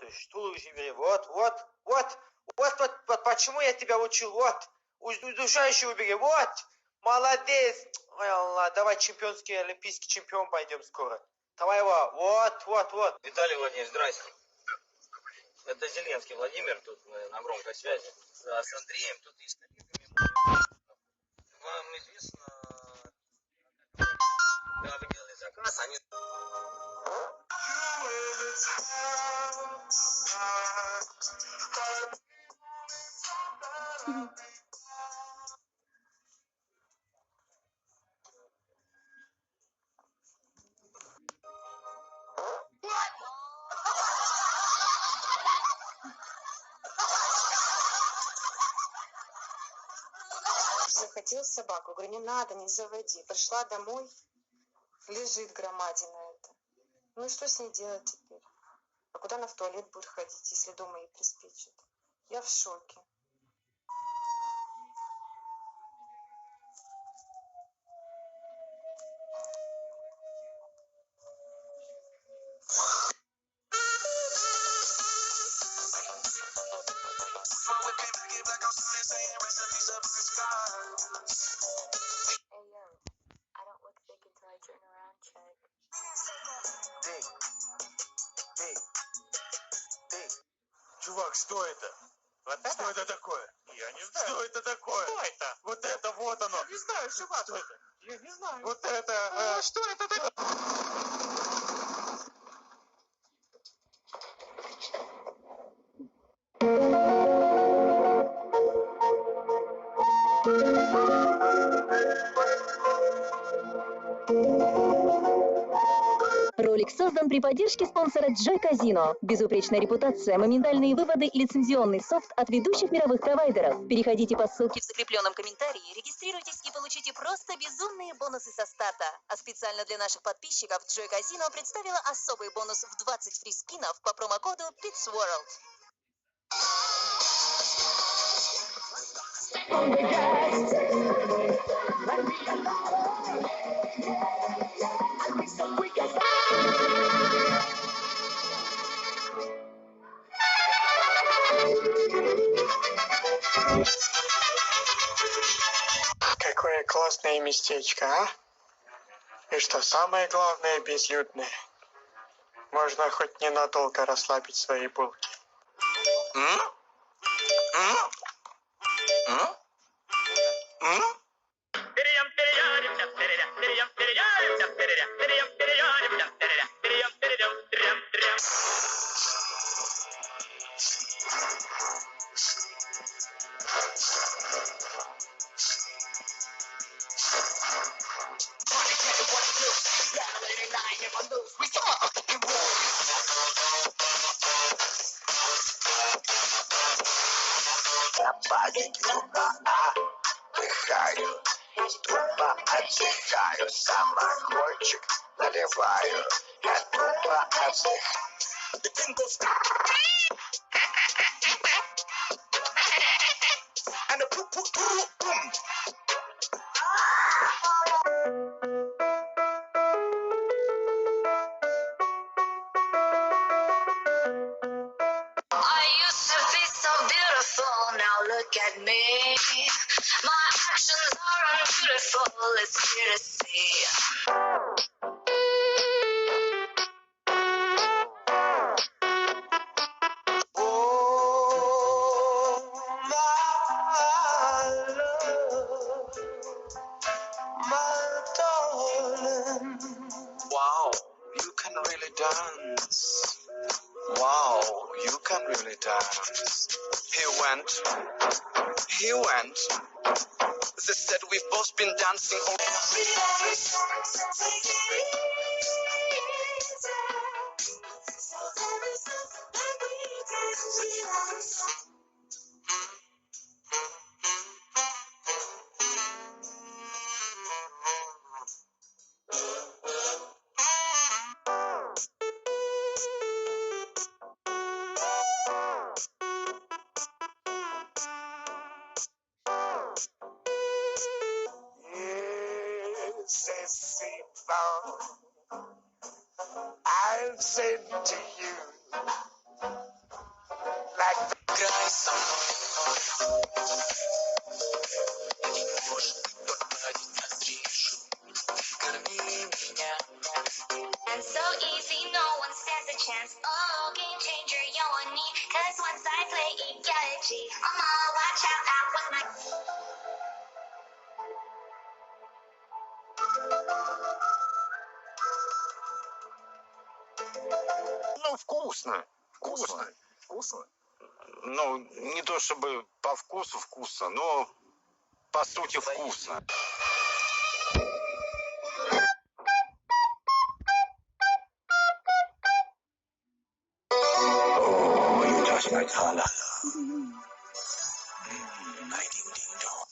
смотришь? Туловище бери. Вот, вот, вот. Вот почему я тебя учил. Вот. Удушающий убери. Вот. Молодец. Ой, Allah, давай чемпионский, олимпийский чемпион пойдем скоро. Давай его. Вот, вот, вот. Виталий Владимирович, здрасте. Это Зеленский Владимир, тут мы на громкой связи. Да, с Андреем, тут и с коллегами. Вам известно, да, вы делали заказ, они... Захотел собаку. Говорю, не надо, не заводи. Пришла домой, лежит громадина эта. Ну и что с ней делать теперь? А куда она в туалет будет ходить, если дома ей приспичит? Я в шоке. Чувак, что это? Вот это? Что это такое? Я не знаю. Что это такое? Что это? Вот это, вот оно. Я не знаю, чувак. Что это? Я не знаю. Вот это. Что это такое? Ролик создан при поддержке спонсора Joy Casino. Безупречная репутация, моментальные выводы и лицензионный софт от ведущих мировых провайдеров. Переходите по ссылке в закрепленном комментарии, регистрируйтесь и получите просто безумные бонусы со старта. А специально для наших подписчиков Joy Casino представила особый бонус в 20 фриспинов по промокоду PITSWORLD. Какое классное местечко, а? И что самое главное, безлюдное. Можно хоть ненадолго расслабить свои булки. Я погибну, отдыхаю, тупо отдыхаю, самогончик наливаю, я тупо отдыхаю. And the boom, boom, boom, boom. I used to be so beautiful, now look at me. My actions are unbeautiful, it's clear to see. Wow, you can really dance. Wow, you can really dance. He went. They said we've both been dancing all I've said to you, Cause once I play ecology, watch out, that was my. Ну, вкусно. Вкусно. Вкусно? Ну, не то чтобы по вкусу вкусно, но по сути вкусно. Oh, you touch my tra-la-la. My ding-ding-dong.